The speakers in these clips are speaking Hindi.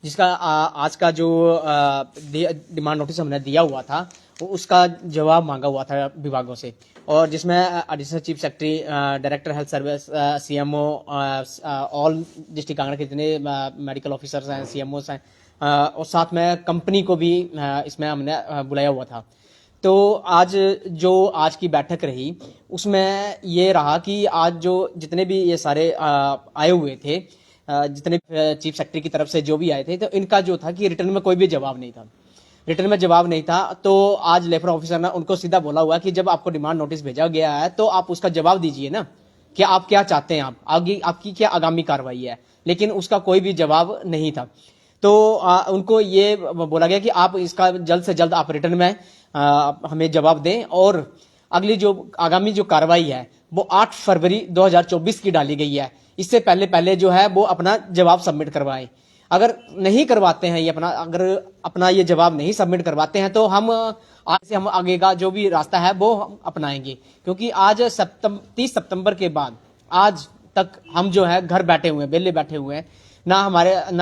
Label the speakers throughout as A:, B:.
A: जिसका आज का जो डिमांड नोटिस हमने दिया हुआ था उसका जवाब मांगा हुआ था विभागों से, और जिसमें additional chief secretary, director health service, CMO, all district Kangra के जितने मेडिकल ऑफिसर्स हैं, सीएमओस हैं, और साथ में कंपनी को भी इसमें हमने बुलाया हुआ था। तो आज की बैठक रही उसमें ये रहा कि आज जो जितने भी ये सारे आए हुए थे, जितने चीफ सेक्रेटरी की तरफ से जो भी आए थे, तो इनका जो था कि रिटर्न में कोई भी जवाब नहीं था। रिटर्न में जवाब नहीं था तो आज लेबर ऑफिसर ने उनको सीधा बोला हुआ कि जब आपको डिमांड नोटिस भेजा गया है तो आप उसका जवाब दीजिए ना, कि आप क्या चाहते हैं, आप आगे आपकी क्या आगामी कार्रवाई है। लेकिन उसका कोई भी जवाब नहीं था। तो उनको ये बोला गया कि आप इसका जल्द से जल्द आप रिटर्न में हमें जवाब दें, और अगली जो आगामी जो कार्रवाई है वो 8 फरवरी 2024 की डाली गई है। इससे पहले पहले जो है वो अपना जवाब सबमिट करवाएं। अगर नहीं करवाते हैं ये अगर अपना ये जवाब नहीं सबमिट करवाते हैं तो हम आज से हम आगे का जो भी रास्ता है वो हम अपनाएंगे, क्योंकि आज 30 सितंबर के बाद आज तक हम जो है घर बैठे हुए हैं, बेले बैठे हुए हैं। ना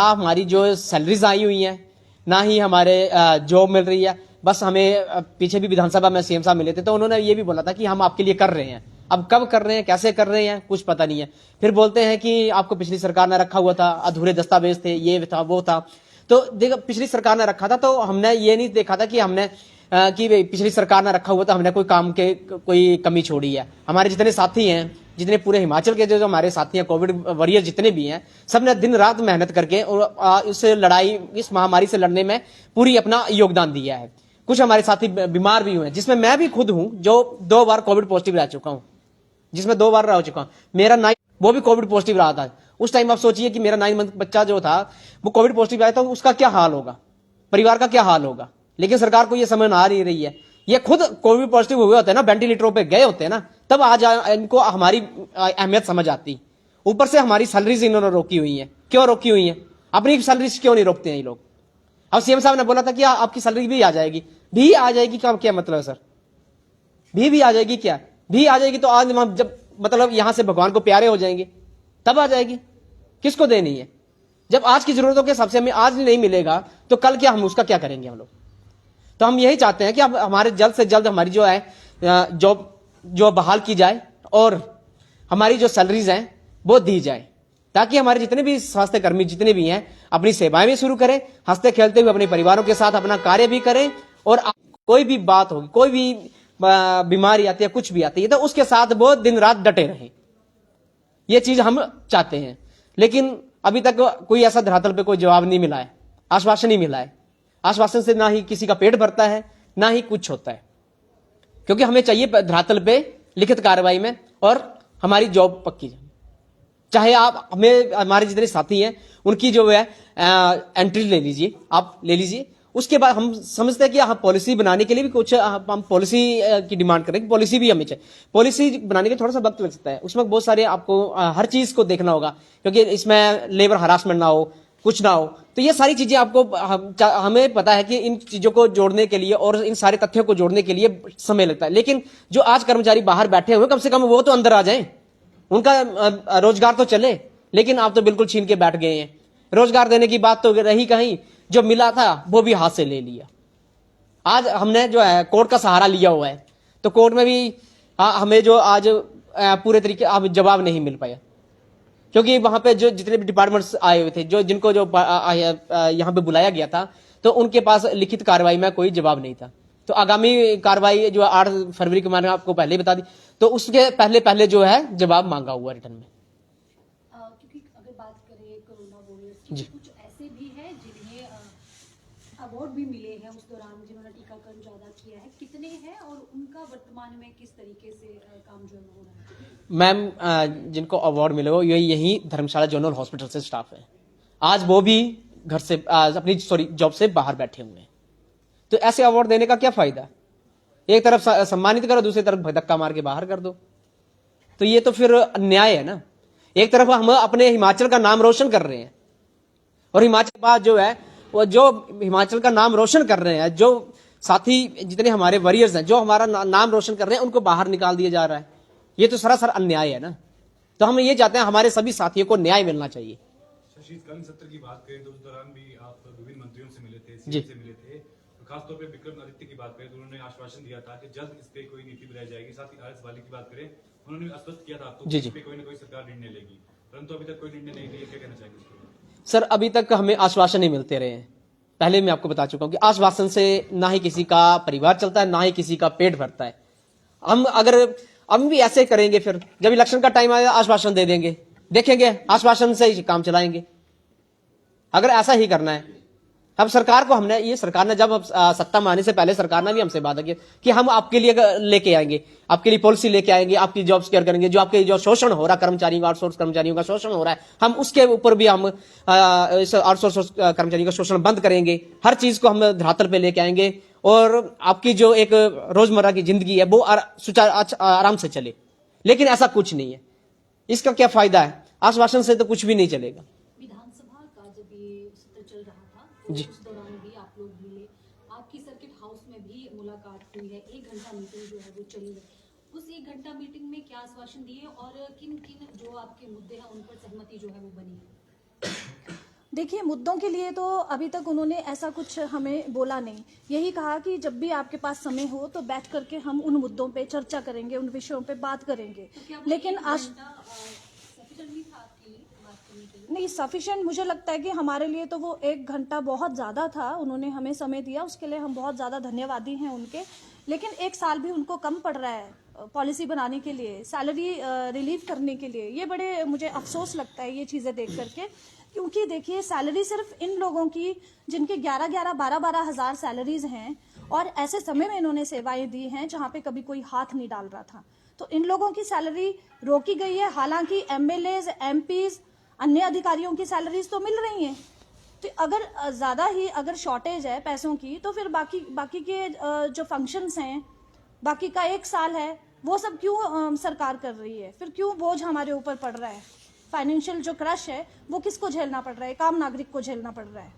A: हमारी जो सैलरीज आई हुई हैं, ना ही हमारे जॉब मिल रही है। बस हमें पीछे भी विधानसभा में सीएम साहब मिले थे तो उन्होंने ये भी बोला था कि हम आपके लिए कर रहे हैं। अब कब कर रहे हैं, कैसे कर रहे हैं, कुछ पता नहीं है। फिर बोलते हैं कि आपको पिछली सरकार ने रखा हुआ था, अधूरे दस्तावेज थे, ये था वो था। तो देखो, पिछली सरकार ने रखा था तो हमने ये नहीं देखा था कि हमने कि पिछली सरकार ने रखा हुआ था, हमने कोई काम के कोई कमी छोड़ी है। हमारे जितने साथी हैं, जितने पूरे हिमाचल के जो हमारे साथी हैं, कोविड वॉरियर जितने भी हैं, सबने दिन रात मेहनत करके और इस लड़ाई, इस महामारी से लड़ने में पूरी अपना योगदान दिया है। कुछ हमारे साथी बीमार भी हुए हैं, जिसमें मैं भी खुद हूं, जो 2 बार कोविड पॉजिटिव रह चुका हूं, जिसमें 2 बार रह चुका हूं। मेरा 9 वो भी कोविड पॉजिटिव रहा था। उस टाइम आप सोचिए कि मेरा 9 मंथ बच्चा जो था वो कोविड पॉजिटिव आया था, उसका क्या हाल होगा, परिवार का क्या हाल होगा। लेकिन सरकार को ये समझ आ नहीं रही है। ये खुद कोविड पॉजिटिव हुए होते हैं ना, वेंटिलेटरों पे गए होते हैं ना, तब आज इनको हमारी अहमियत समझ आती। ऊपर से हमारी सैलरीज इन्होंने रोकी हुई है। क्यों रोकी हुई है? अपनी सैलरीज क्यों नहीं रोकते हैं ये लोग? अब सीएम साहब ने बोला था कि आपकी सैलरी भी आ जाएगी। भी आ जाएगी का क्या मतलब है सर? भी आ जाएगी क्या? भी आ जाएगी तो आज जब मतलब यहां से भगवान को प्यारे हो जाएंगे तब आ जाएगी। किसको देनी है? जब आज की जरूरतों के हिसाब से हमें आज नहीं मिलेगा तो कल क्या, हम उसका क्या करेंगे हम लोग? तो हम यही चाहते हैं कि अब हमारे जल्द से जल्द हमारी जो है जॉब जो बहाल की जाए, और हमारी जो सैलरीज हैं वो दी जाए, ताकि हमारे जितने भी स्वास्थ्य कर्मी जितने भी हैं अपनी सेवाएं भी शुरू करें, हंसते खेलते हुए अपने परिवारों के साथ अपना कार्य भी करें। और कोई भी बात होगी, कोई भी बीमारी आती है, कुछ भी आती है, तो उसके साथ वो दिन रात डटे रहें। ये चीज हम चाहते हैं। लेकिन अभी तक कोई ऐसा धरातल पे कोई जवाब नहीं मिला है, आश्वासन नहीं मिला है। आश्वासन से ना ही किसी का पेट भरता है, ना ही कुछ होता है। क्योंकि हमें चाहिए धरातल पे लिखित कार्रवाई में और हमारी जॉब पक्की जाए। चाहे आप हमें, हमारे जितने साथी हैं उनकी जो है एंट्री ले लीजिए, आप ले लीजिए। उसके बाद हम समझते हैं कि हम पॉलिसी बनाने के लिए भी कुछ हम पॉलिसी की डिमांड करें। पॉलिसी भी हमें चाहिए। पॉलिसी बनाने के थोड़ा सा वक्त लग सकता है, उसमें बहुत सारे आपको हर चीज को देखना होगा, क्योंकि इसमें लेबर हरासमेंट ना हो, कुछ ना हो। तो ये सारी चीजें आपको हमें पता है कि इन चीजों को जोड़ने के लिए और इन सारे तथ्यों को जोड़ने के लिए समय लगता है। लेकिन जो आज कर्मचारी बाहर बैठे हुए, कम से कम वो तो अंदर आ जाएं, उनका रोजगार तो चले। लेकिन आप तो बिल्कुल छीन के बैठ गए हैं। रोजगार देने की बात तो रही कहीं, जो मिला था वो भी हाथ से ले लिया। आज हमने जो है कोर्ट का सहारा लिया हुआ है, तो कोर्ट में भी हमें जो आज पूरे तरीके अब जवाब नहीं मिल पाया, क्योंकि वहां पे जो जितने भी डिपार्टमेंट्स आए हुए थे, जिनको यहाँ पे बुलाया गया था, तो उनके पास लिखित कार्रवाई में कोई जवाब नहीं था। तो आगामी कार्रवाई जो 8 फरवरी को मैंने आपको पहले बता दी, तो उसके पहले पहले जो है जवाब मांगा हुआ रिटर्न में।
B: क्योंकि अगर बात करें कोरोना वॉरियर्स की, कुछ ऐसे भी हैं जिन्हें अवार्ड भी मिले हैं उस दौरान, जिन्होंने टीकाकरण ज्यादा किया है, कितने हैं और उनका वर्तमान में किस तरीके से काम जो हो रहा है?
A: मैम, जिनको अवार्ड मिले वो यही धर्मशाला जनरल हॉस्पिटल से स्टाफ है। आज वो भी घर से अपनी जॉब से बाहर बैठे हुए हैं। तो ऐसे अवार्ड देने का क्या फायदा? एक तरफ सम्मानित करो, दूसरी तरफ धक्का मार के बाहर कर दो, तो ये तो फिर अन्याय है ना। एक तरफ हम अपने हिमाचल का नाम रोशन कर रहे हैं, और हिमाचल बाद जो है वो जो हिमाचल का नाम रोशन कर रहे हैं, जो साथी जितने हमारे वॉरियर्स हैं जो हमारा नाम रोशन कर रहे हैं, उनको बाहर निकाल दिया जा रहा है। ये तो सरासर अन्याय है ना। तो हम ये चाहते हैं हमारे सभी साथियों को न्याय मिलना चाहिए।
C: शीतकालीन सत्र की बात करें तो उस दौरान भी आप विभिन्न मंत्रियों से मिले थे,
A: जी।
C: सीएम से मिले थे। तो खासतौर पे विक्रमादित्य की बात करें तो उन्होंने आश्वासन दिया था कि जल्द इस पे कोई नीति बनाई जाएगी। साथ ही आरएस वाली की बात करें, उन्होंने आश्वस्त किया था आपको
A: जी,
C: कि
A: जी।
C: इस पे कोई ना कोई सरकार निर्णय लेगी, परंतु अभी तक कोई निर्णय नहीं लिया। क्या कहना चाहेंगे इसके बारे
A: सर अभी तक हमें आश्वासन नहीं मिलते रहे हैं। पहले मैं आपको बता चुका हूं कि आश्वासन से ना ही किसी का परिवार चलता है, ना ही किसी का पेट भरता है। हम भी ऐसे करेंगे, फिर जब इलेक्शन का टाइम आएगा आश्वासन दे देंगे, देखेंगे आश्वासन से ही काम चलाएंगे। अगर ऐसा ही करना है, अब सरकार को हमने ये सरकार ने जब सत्ता में आने से पहले सरकार ने भी हमसे वादा किया कि हम आपके लिए लेके आएंगे, आपके लिए पॉलिसी लेके आएंगे, आपकी जॉब सिक्योर करेंगे। जो आपके जो शोषण हो रहा है कर्मचारियों का, आउटसोर्स कर्मचारियों का शोषण हो रहा है, हम उसके ऊपर भी हम इस आउटसोर्स कर्मचारियों का शोषण बंद करेंगे। हर चीज को हम धरातल पे लेके आएंगे और आपकी जो एक रोजमर्रा की जिंदगी है वो आराम से चले। लेकिन ऐसा कुछ नहीं है, इसका क्या फायदा है? आश्वासन से तो कुछ भी नहीं चलेगा।
B: विधानसभा का जब ये सत्र चल रहा था तो
A: जी।
B: उस दौरान भी आप लोग मिले, आपकी सर्किट हाउस में भी मुलाकात हुई है, 1 घंटा मीटिंग जो है वो चली है। उस 1 घंटा मीटिंग में क्या आश्वासन दिए और किन किन जो आपके मुद्दे हैं उन पर सहमति जो है वो बनी है?
D: देखिए, मुद्दों के लिए तो अभी तक उन्होंने ऐसा कुछ हमें बोला नहीं। यही कहा कि जब भी आपके पास समय हो तो बैठ करके हम उन मुद्दों पे चर्चा करेंगे, उन विषयों पे बात करेंगे।
B: तो क्या वो
D: लेकिन
B: 1
D: आज
B: घंटा सफिशिएंट नहीं था आपके लिए बात करने के लिए?
D: नहीं, सफिशिएंट मुझे लगता है कि हमारे लिए तो वो 1 घंटा बहुत ज़्यादा था। उन्होंने हमें समय दिया, उसके लिए हम बहुत ज़्यादा धन्यवादी हैं उनके। लेकिन 1 साल भी उनको कम पड़ रहा है पॉलिसी बनाने के लिए, सैलरी रिलीव करने के लिए। ये बड़े मुझे अफसोस लगता है ये चीज़ें देख करके, क्योंकि देखिए सैलरी सिर्फ इन लोगों की जिनके 11-11, 12-12 हज़ार सैलरीज हैं और ऐसे समय में इन्होंने सेवाएं दी हैं जहाँ पे कभी कोई हाथ नहीं डाल रहा था, तो इन लोगों की सैलरी रोकी गई है। हालांकि एमएलएज, एमपीज, अन्य अधिकारियों की सैलरीज तो मिल रही हैं। तो अगर ज़्यादा ही अगर शॉर्टेज है पैसों की, तो फिर बाकी के जो फंक्शंस हैं, बाकी का 1 साल है, वो सब क्यों सरकार कर रही है? फिर क्यों बोझ हमारे ऊपर पड़ रहा है? फाइनेंशियल जो क्रश है वो किसको झेलना पड़ रहा है? आम नागरिक को झेलना पड़ रहा है।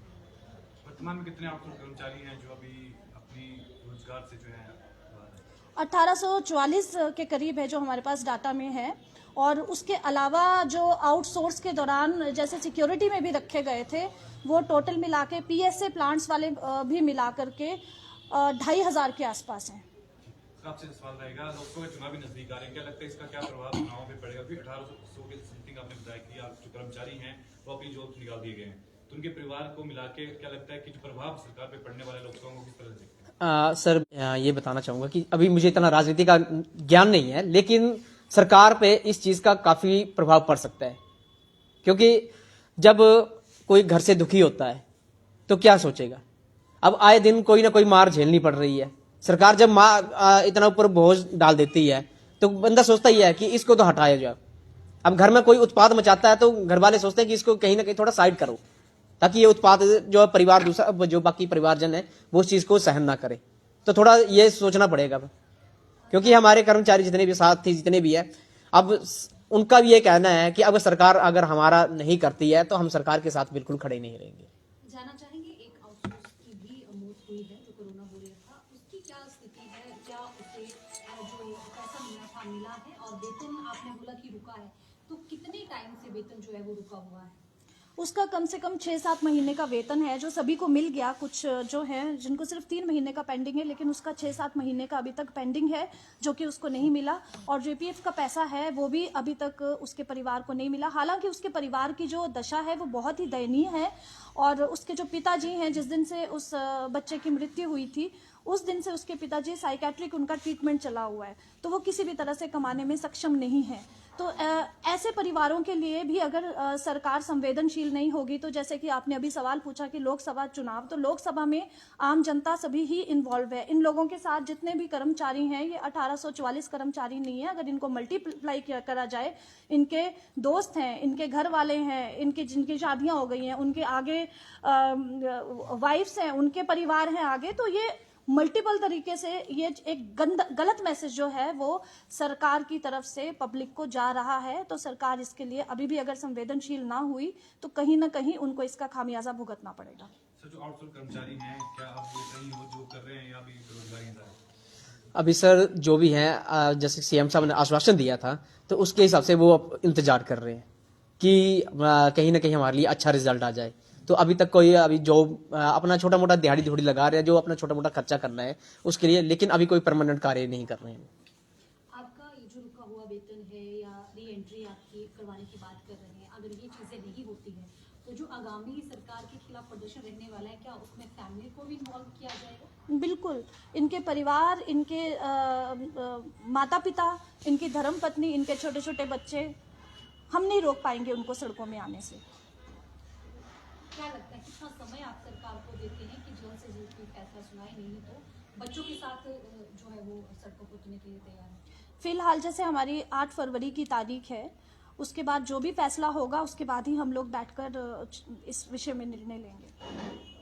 C: वर्तमान में कितने आउटसोर्स कर्मचारी हैं जो अभी अपनी रोजगार से जो है बाहर हैं?
D: 1844 के करीब है जो हमारे पास डाटा में है। और उसके अलावा जो आउटसोर्स के दौरान जैसे सिक्योरिटी में भी रखे गए थे, वो टोटल मिला के पीएसए प्लांट्स वाले भी मिला करके 2500 के आसपास हैं।
C: आपसे सवाल रहेगा, लोकसभा के चुनाव भी नजदीक आ रहे हैं, क्या लगता है इसका क्या प्रभाव चुनाव पे पड़ेगा? क्योंकि 1800 के समथिंग आपने बताया कि आप जो कर्मचारी हैं वो अपनी जॉब से निकाल दिए गए हैं, तो उनके परिवार को मिला के क्या लगता है कि जो प्रभाव सरकार पे पड़ने वाला है लोकसभा को किस तरह से देखते हैं?
A: सर ये बताना चाहूंगा कि अभी मुझे इतना राजनीति का ज्ञान नहीं है, लेकिन सरकार पे इस चीज का काफी प्रभाव पड़ सकता है। क्योंकि जब कोई घर से दुखी होता है तो क्या सोचेगा? अब आए दिन कोई ना कोई मार झेलनी पड़ रही है। सरकार जब इतना ऊपर बोझ डाल देती है तो बंदा सोचता ही है कि इसको तो हटाया जाए। अब घर में कोई उत्पाद मचाता है तो घर वाले सोचते हैं कि इसको कहीं ना कहीं थोड़ा साइड करो, ताकि ये उत्पाद जो परिवार दूसरा जो बाकी परिवारजन है वो उस चीज को सहन ना करे। तो थोड़ा ये सोचना पड़ेगा, क्योंकि हमारे कर्मचारी जितने भी साथी जितने भी है, अब उनका भी ये कहना है कि अब सरकार अगर हमारा नहीं करती है तो हम सरकार के साथ बिल्कुल खड़े नहीं रहेंगे।
B: जानना चाहेंगे, एक आउटसोर्स की भी मौत हुई है जो कोरोना वॉरियर था, उसकी क्या स्थिति है? क्या उसे जो पैसा मिलना था मिला है? और वेतन आपने बोला कि रुका है, तो कितने टाइम से वेतन जो है वो रुका हुआ है?
D: उसका कम से कम 6-7 महीने का वेतन है जो सभी को मिल गया। कुछ जो है जिनको सिर्फ 3 महीने का पेंडिंग है, लेकिन उसका 6-7 महीने का अभी तक पेंडिंग है जो कि उसको नहीं मिला। और जो ईपीएफ का पैसा है वो भी अभी तक उसके परिवार को नहीं मिला। हालांकि उसके परिवार की जो दशा है वो बहुत ही दयनीय है। और उसके जो पिताजी हैं, जिस दिन से उस बच्चे की मृत्यु हुई थी उस दिन से उसके पिताजी साइकेट्रिक उनका ट्रीटमेंट चला हुआ है, तो वो किसी भी तरह से कमाने में सक्षम नहीं है। तो ऐसे परिवारों के लिए भी अगर सरकार संवेदनशील नहीं होगी, तो जैसे कि आपने अभी सवाल पूछा कि लोकसभा चुनाव, तो लोकसभा में आम जनता सभी ही इन्वॉल्व है। इन लोगों के साथ जितने भी कर्मचारी हैं, ये 1844 कर्मचारी नहीं है। अगर इनको मल्टीप्लाई करा जाए, इनके दोस्त हैं, इनके घर वाले हैं, इनके जिनकी शादियां हो गई हैं, उनके आगे वाइफ्स हैं, उनके परिवार हैं आगे, तो ये मल्टीपल तरीके से ये एक गलत मैसेज जो है वो सरकार की तरफ से पब्लिक को जा रहा है। तो सरकार इसके लिए अभी भी अगर संवेदनशील ना हुई तो कहीं ना कहीं उनको इसका खामियाजा भुगतना पड़ेगा।
C: सर, जो आउटसोर्स कर्मचारी हैं, क्या आप कहीं वो जो कर रहे हैं या भी बेरोजगारी है?
A: अभी सर जो भी है, जैसे सीएम साहब ने आश्वासन दिया था तो उसके हिसाब से वो अब इंतजार कर रहे हैं। कि कहीं ना कहीं हमारे लिए अच्छा रिजल्ट आ जाए। तो अभी तक कोई अभी जॉब अपना छोटा मोटा दिहाड़ी धूड़ी लगा रहे हैं जो अपना छोटा मोटा खर्चा करना है उसके लिए, लेकिन अभी कोई परमानेंट कार्य नहीं कर रहे हैं।
B: आपका ये जो रुका हुआ वेतन है या री एंट्री आपकी करवाने की बात कर रहे हैं, अगर ये चीजें नहीं होती हैं तो जो आगामी सरकार के खिलाफ प्रदर्शन रहने वाला है, क्या उसमें फैमिली को भी इन्वॉल्व किया जाएगा?
D: बिल्कुल, इनके परिवार, इनके माता पिता, इनकी धर्म पत्नी, इनके छोटे छोटे बच्चे, हम नहीं रोक पाएंगे उनको सड़कों में आने से।
B: क्या लगता है कितना समय आप सरकार को देते हैं कि जल्द से जल्द कोई फैसला सुनाए, नहीं तो बच्चों के साथ जो है वो सड़कों पर उतरने के लिए तैयार है?
D: फिलहाल जैसे हमारी 8 फरवरी की तारीख है, उसके बाद जो भी फैसला होगा उसके बाद ही हम लोग बैठकर इस विषय में निर्णय लेंगे।